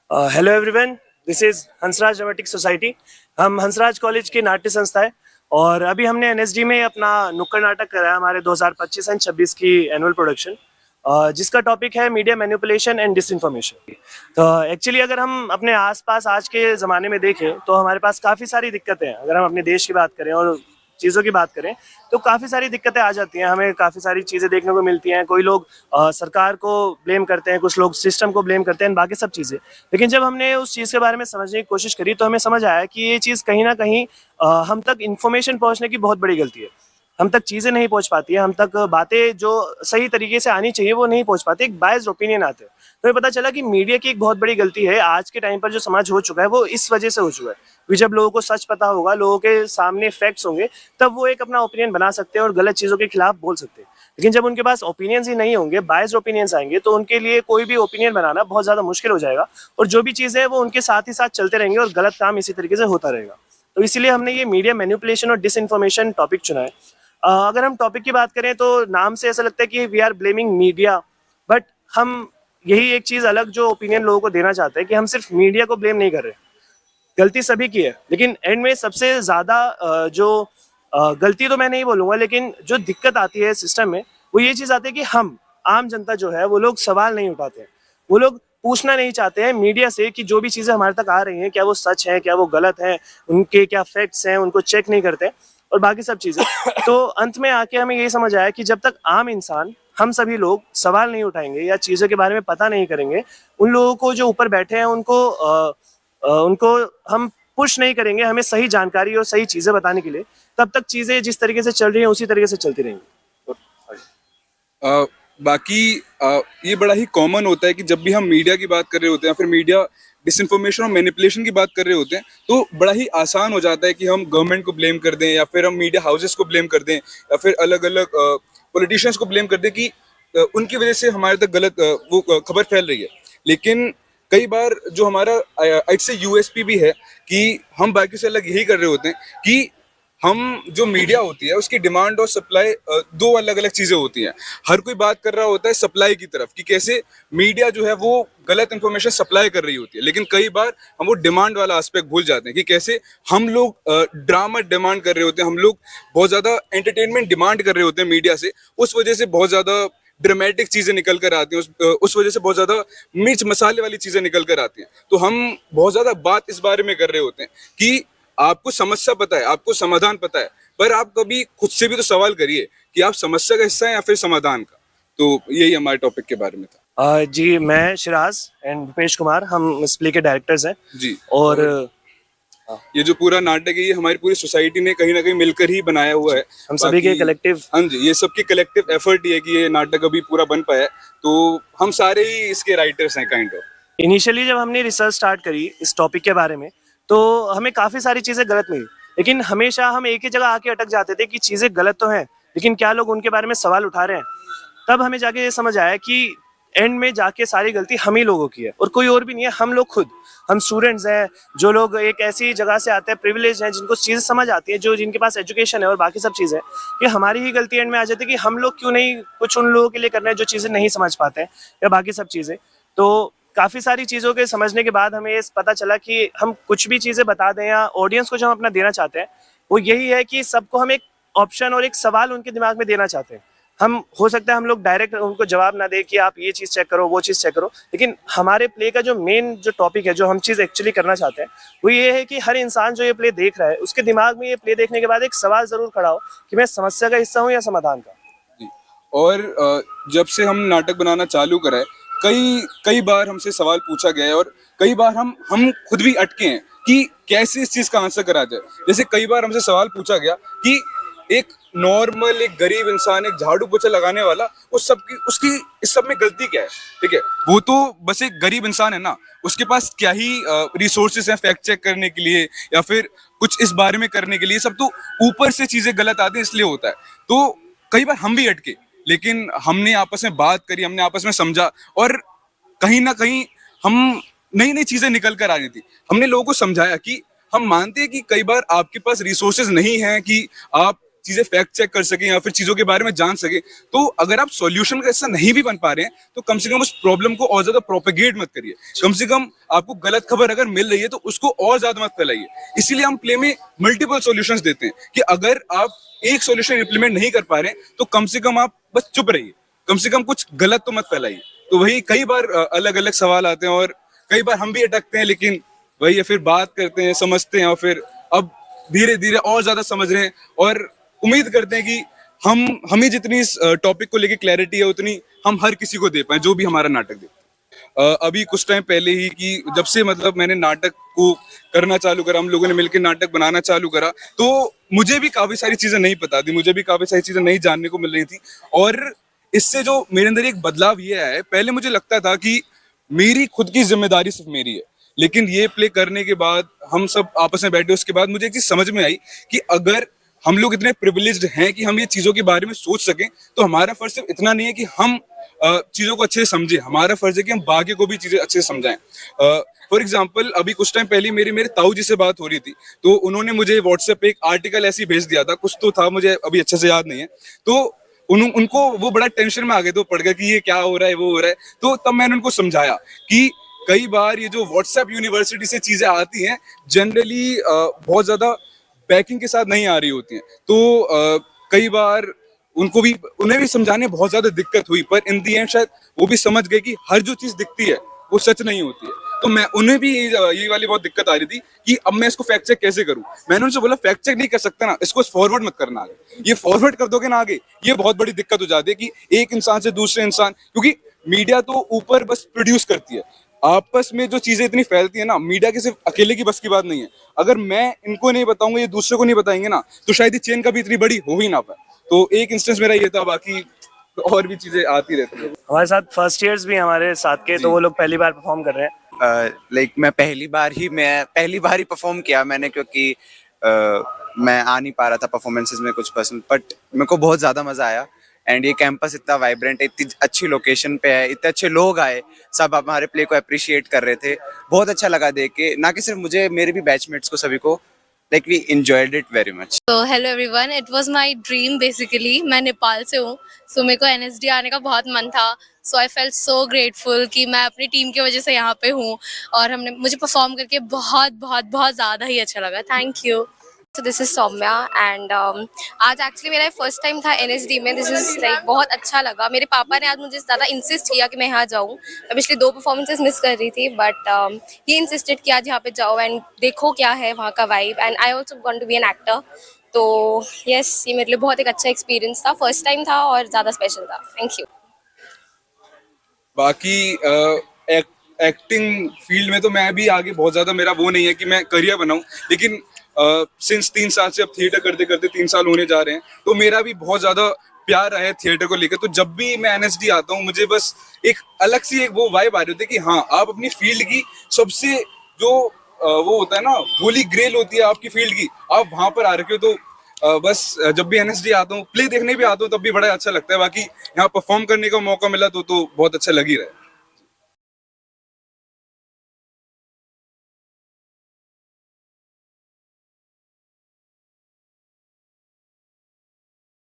Hello everyone, this is Hansraj dramatic society. हम Hansraj college की नाट्य संस्था है और अभी हमने एनएसडी में अपना नुक्कड़ नाटक करा है हमारे 2025 एंड 26 की एनुअल प्रोडक्शन, जिसका टॉपिक है मीडिया मैनिपुलेशन एंड डिसइंफॉर्मेशन। तो एक्चुअली अगर हम अपने आसपास आज के ज़माने में देखें तो हमारे पास काफ़ी सारी दिक्कतें हैं। अगर हम अपने देश की बात करें और चीज़ों की बात करें तो काफ़ी सारी दिक्कतें आ जाती हैं, हमें काफ़ी सारी चीज़ें देखने को मिलती हैं। कोई लोग सरकार को ब्लेम करते हैं, कुछ लोग सिस्टम को ब्लेम करते हैं, बाकी सब चीज़ें। लेकिन जब हमने उस चीज़ के बारे में समझने की कोशिश करी तो हमें समझ आया कि ये चीज़ कहीं ना कहीं हम तक इन्फॉर्मेशन पहुंचने की बहुत बड़ी गलती है। हम तक चीज़ें नहीं पहुंच पाती है, हम तक बातें जो सही तरीके से आनी चाहिए वो नहीं पहुंच पाती, एक बायस्ड ओपिनियन आते हैं। तो ये पता चला कि मीडिया की एक बहुत बड़ी गलती है आज के टाइम पर जो समाज हो चुका है वो इस वजह से हो चुका है। क्योंकि जब लोगों को सच पता होगा, लोगों के सामने फैक्ट्स होंगे, तब वो एक अपना ओपिनियन बना सकते हैं और गलत चीज़ों के खिलाफ बोल सकते हैं। लेकिन जब उनके पास ओपिनियंस ही नहीं होंगे, बायस्ड ओपिनियंस आएंगे, तो उनके लिए कोई भी ओपिनियन बनाना बहुत ज़्यादा मुश्किल हो जाएगा और जो भी चीज़ है वो उनके साथ ही साथ चलते रहेंगे और गलत काम इसी तरीके से होता रहेगा। तो इसीलिए हमने ये मीडिया मैनिपुलेशन और डिसइंफॉर्मेशन टॉपिक चुना है। अगर हम टॉपिक की बात करें तो नाम से ऐसा लगता है कि we are blaming media, but हम यही एक चीज़ अलग जो ओपिनियन लोगों को देना चाहते हैं कि हम सिर्फ मीडिया को ब्लेम नहीं कर रहे। गलती सभी की है, लेकिन एंड में सबसे ज़्यादा जो गलती तो मैं नहीं बोलूँगा, लेकिन जो दिक्कत आती है सिस्टम में वो ये चीज़ आती है कि हम आम जनता जो है वो लोग सवाल नहीं उठाते हैं। वो लोग पूछना नहीं चाहते हैं मीडिया से कि जो भी चीज़ें हमारे तक आ रही हैं क्या वो सच है, क्या वो गलत है, उनके क्या फैक्ट्स हैं, उनको चेक नहीं करते और बाकी सब चीज़ें। तो अंत में आके हमें यही समझ आया कि जब तक आम इंसान, हम सभी लोग सवाल नहीं उठाएंगे या चीज़ों के बारे में पता नहीं करेंगे, उन लोगों को जो ऊपर बैठे हैं उनको हम पुश नहीं करेंगे हमें सही जानकारी और सही चीज़ें बताने के लिए, तब तक चीज़ें जिस तरीके से चल रही हैं उसी तरीके से चलती रहेंगी। अ, बाकी ये बड़ा ही कॉमन होता है कि जब भी हम मीडिया की बात कर रहे होते हैं, फिर मीडिया डिसइंफॉर्मेशन और मैनिपुलेशन की बात कर रहे होते हैं, तो बड़ा ही आसान हो जाता है कि हम गवर्नमेंट को ब्लेम कर दें या फिर हम मीडिया हाउसेस को ब्लेम कर दें या फिर अलग अलग पॉलिटिशियंस को ब्लेम कर दें कि उनकी वजह से हमारे तक गलत खबर फैल रही है। लेकिन कई बार जो हमारा आज से यूएसपी भी है कि हम बाकी से अलग यही कर रहे होते हैं कि हम जो मीडिया होती है उसकी डिमांड और सप्लाई दो अलग अलग चीजें होती हैं। हर कोई बात कर रहा होता है सप्लाई की तरफ कि कैसे मीडिया जो है वो गलत इंफॉर्मेशन सप्लाई कर रही होती है, लेकिन कई बार हम वो डिमांड वाला एस्पेक्ट भूल जाते हैं कि कैसे हम लोग ड्रामा डिमांड कर रहे होते हैं, हम लोग बहुत ज्यादा एंटरटेनमेंट डिमांड कर रहे होते हैं मीडिया से। उस वजह से बहुत ज्यादा ड्रामेटिक चीजें निकल कर आती हैं, उस वजह से बहुत ज्यादा मिर्च मसाले वाली चीजें निकल कर आती हैं। तो हम बहुत ज्यादा बात इस बारे में कर रहे होते हैं कि आपको समस्या पता है, आपको समाधान पता है, पर आप कभी खुद से भी तो सवाल करिए कि आप समस्या का हिस्सा हैं या फिर समाधान का। तो यही हमारे टॉपिक के बारे में था। जी, मैं शिराज एंड भूपेश कुमार, हम इस प्ले के डायरेक्टर्स हैं। जी। और ये जो पूरा नाटक है ये हमारी पूरी सोसाइटी ने कहीं ना कहीं मिलकर ही बनाया हुआ है। हम सभी के कलेक्टिव, हाँ जी, ये सबकी कलेक्टिव एफर्ट ही है कि ये नाटक अभी पूरा बन पाया है। तो हम सारे ही इसके राइटर्स हैं काइंड ऑफ। इनिशियली जब हमने रिसर्च स्टार्ट करी इस टॉपिक के बारे में तो हमें काफ़ी सारी चीज़ें गलत मिली, लेकिन हमेशा हम एक ही जगह आके अटक जाते थे कि चीज़ें गलत तो हैं, लेकिन क्या लोग उनके बारे में सवाल उठा रहे हैं। तब हमें जाके ये समझ आया कि एंड में जाके सारी गलती हम ही लोगों की है और कोई और भी नहीं है, हम लोग खुद। हम स्टूडेंट्स हैं, जो लोग एक ऐसी जगह से आते हैं, प्रिविलेज हैं, जिनको चीज़ें समझ आती है, जो जिनके पास एजुकेशन है और बाकी सब चीज़ें, ये हमारी ही गलती एंड में आ जाती है कि हम लोग क्यों नहीं कुछ उन लोगों के लिए कर रहे हैं जो चीज़ें नहीं समझ पाते हैं या बाकी सब चीज़ें। तो काफ़ी सारी चीज़ों के समझने के बाद हमें ये पता चला कि हम कुछ भी चीज़ें बता दें या ऑडियंस को जो हम अपना देना चाहते हैं वो यही है कि सबको हम एक ऑप्शन और एक सवाल उनके दिमाग में देना चाहते हैं। हम हो सकता है हम लोग डायरेक्ट उनको जवाब ना दें कि आप ये चीज़ चेक करो, वो चीज़ चेक करो, लेकिन हमारे प्ले का जो मेन जो टॉपिक है, जो हम चीज़ एक्चुअली करना चाहते हैं वो ये है कि हर इंसान जो ये प्ले देख रहा है उसके दिमाग में ये प्ले देखने के बाद एक सवाल ज़रूर खड़ा हो कि मैं समस्या का हिस्सा हूँ या समाधान का। जी। और जब से हम नाटक बनाना चालू करा है, कई कई बार हमसे सवाल पूछा गया है और कई बार हम खुद भी अटके हैं कि कैसे इस चीज का आंसर करा जाए। जैसे कई बार हमसे सवाल पूछा गया कि एक नॉर्मल एक गरीब इंसान, एक झाड़ू पोछा लगाने वाला, उस सब की उसकी इस सब में गलती क्या है? ठीक है, वो तो बस एक गरीब इंसान है ना, उसके पास क्या ही रिसोर्सेस हैं फैक्ट चेक करने के लिए या फिर कुछ इस बारे में करने के लिए। सब तो ऊपर से चीजें गलत आती हैं इसलिए होता है। तो कई बार हम भी अटके, लेकिन हमने आपस में बात करी, हमने आपस में समझा और कहीं ना कहीं हम नई नई चीजें निकल कर आ रही थी। हमने लोगों को समझाया कि हम मानते हैं कि कई बार आपके पास रिसोर्सेज नहीं है कि आप चीजें फैक्ट चेक कर सके या फिर चीजों के बारे में जान सके। तो अगर आप सॉल्यूशन का ऐसा नहीं भी बन पा रहे हैं तो कम से कम उस प्रॉब्लम को और ज्यादा प्रोपेगेट मत करिए। कम से कम आपको गलत खबर अगर मिल रही है तो उसको और ज्यादा मत फैलाइए। इसीलिए हम प्ले में मल्टीपल सॉल्यूशंस देते हैं कि अगर आप एक सॉल्यूशन इंप्लीमेंट नहीं कर पा रहे हैं तो कम से कम आप बस चुप रहिए, कम से कम कुछ गलत तो मत फैलाइए। तो वही कई बार अलग अलग सवाल आते हैं और कई बार हम भी अटकते हैं, लेकिन वही है, फिर बात करते हैं, समझते हैं और फिर अब धीरे धीरे और ज्यादा समझ रहे हैं और उम्मीद करते हैं कि हमें जितनी इस टॉपिक को लेके क्लैरिटी है उतनी हम हर किसी को दे पाए जो भी हमारा नाटक देखता है। अभी कुछ टाइम पहले ही कि जब से मतलब मैंने नाटक को करना चालू करा, हम लोगों ने मिलकर नाटक बनाना चालू करा, तो मुझे भी काफी सारी चीजें नहीं पता थी, मुझे भी काफी सारी चीजें नहीं जानने को मिल रही थी। और इससे जो मेरे अंदर एक बदलाव ये आया है, पहले मुझे लगता था कि मेरी खुद की जिम्मेदारी सिर्फ मेरी है, लेकिन ये प्ले करने के बाद हम सब आपस में बैठे उसके बाद मुझे एक चीज समझ में आई कि अगर हम लोग इतने प्रिविलेज्ड हैं कि हम ये चीजों के बारे में सोच सकें तो हमारा फर्ज सिर्फ इतना नहीं है कि हम चीजों को अच्छे से समझें, हमारा फर्ज है कि हम बाकी को भी चीजें अच्छे से समझाएं। फॉर एग्जाम्पल अभी कुछ टाइम पहले मेरे ताऊ जी से बात हो रही थी, तो उन्होंने मुझे व्हाट्सएप पे एक आर्टिकल ऐसे ही भेज दिया था, कुछ तो था, मुझे अभी अच्छे से याद नहीं है। तो उनको वो बड़ा टेंशन में आ गए, तो पड़ गया कि ये क्या हो रहा है, वो हो रहा है। तो तब मैंने उनको समझाया कि कई बार ये जो व्हाट्सएप यूनिवर्सिटी से चीजें आती हैं जनरली बहुत ज्यादा बैकिंग के साथ नहीं आ रही होती हैं, तो कई बार उन्हें भी समझाने में बहुत ज्यादा दिक्कत हुई, पर इन दी एंड शायद वो भी समझ गए कि हर जो चीज दिखती है वो सच नहीं होती है। तो मैं उन्हें भी ये वाली बहुत दिक्कत आ रही थी कि अब मैं इसको फैक्ट चेक कैसे करूं। मैंने उनसे बोला फैक्ट चेक नहीं कर सकता ना, इसको फॉरवर्ड मत करना आगे, ये फॉरवर्ड कर दोगे ना आगे, ये बहुत बड़ी दिक्कत हो जाती है कि एक इंसान से दूसरे इंसान, क्योंकि मीडिया तो ऊपर बस प्रोड्यूस करती है, आपस में जो चीजें इतनी फैलती है ना, मीडिया के सिर्फ अकेले की बस की बात नहीं है। अगर मैं इनको नहीं बताऊंगा, ये दूसरे को नहीं बताएंगे ना, तो शायद ये चेन कभी इतनी बड़ी हो ही ना पाए। तो एक इंस्टेंस मेरा ये था, बाकी और भी चीजें आती रहती है। हमारे साथ फर्स्ट ईयर्स भी हमारे साथ के, तो वो लोग पहली बार परफॉर्म कर रहे हैं। मैं पहली बार ही परफॉर्म किया मैंने, क्योंकि मैं आ नहीं पा रहा था परफॉर्मेंसेस में कुछ पर्सनल, बट मेरे को बहुत ज़्यादा मज़ा आया। एंड ये कैंपस इतना वाइब्रेंट है, इतनी अच्छी लोकेशन पे है, इतने अच्छे लोग आए, सब हमारे प्ले को अप्रिशिएट कर रहे थे, बहुत अच्छा लगा देख के, ना कि सिर्फ मुझे, मेरे भी बैचमेट्स को, सभी को। Like we enjoyed it very much. तो hello everyone, it was my dream basically. मैं नेपाल से हूँ, सो मेरे को एनएसडी आने का बहुत मन था। सो आई फेल्ट सो ग्रेटफुल कि मैं अपनी टीम की वजह से यहाँ पे हूँ और मुझे परफॉर्म करके बहुत बहुत बहुत ज़्यादा ही अच्छा लगा। Thank you. So this is Saumya and आज एक्चुअली मेरा फर्स्ट टाइम था एनएसडी में। दिस इज़ लाइक बहुत अच्छा लगा। मेरे पापा ने आज मुझे ज़्यादा इंसिस्ट किया कि मैं यहाँ जाऊँ। मैं पिछली 2 परफॉर्मेंसेस मिस कर रही थी, बट ही इंसिस्टेड कि आज यहाँ पे जाओ एंड देखो क्या है वहाँ का vibe. And I also want to be an actor. तो यस, ये मेरे लिए बहुत एक अच्छा एक्सपीरियंस था, फर्स्ट टाइम था और ज़्यादा स्पेशल था। Thank you. बाकी एक्टिंग फील्ड में तो मैं भी आगे बहुत ज्यादा, मेरा वो नहीं है कि मैं करियर बनाऊं, लेकिन सिंस 3 साल से अब थिएटर करते करते 3 साल होने जा रहे हैं, तो मेरा भी बहुत ज्यादा प्यार है थिएटर को लेकर। तो जब भी मैं एनएसडी आता हूँ मुझे बस एक अलग सी एक वो वाइब आ रही होती है कि हाँ, आप अपनी फील्ड की सबसे जो वो होता है ना, होली ग्रेल होती है आपकी फील्ड की, आप वहां पर आ रखे हो। तो बस जब भी एनएसडी आता हूँ, प्ले देखने भी आता हूँ, तब भी बड़ा अच्छा लगता है। बाकी यहाँ परफॉर्म करने का मौका मिला तो बहुत अच्छा लग ही रहा है।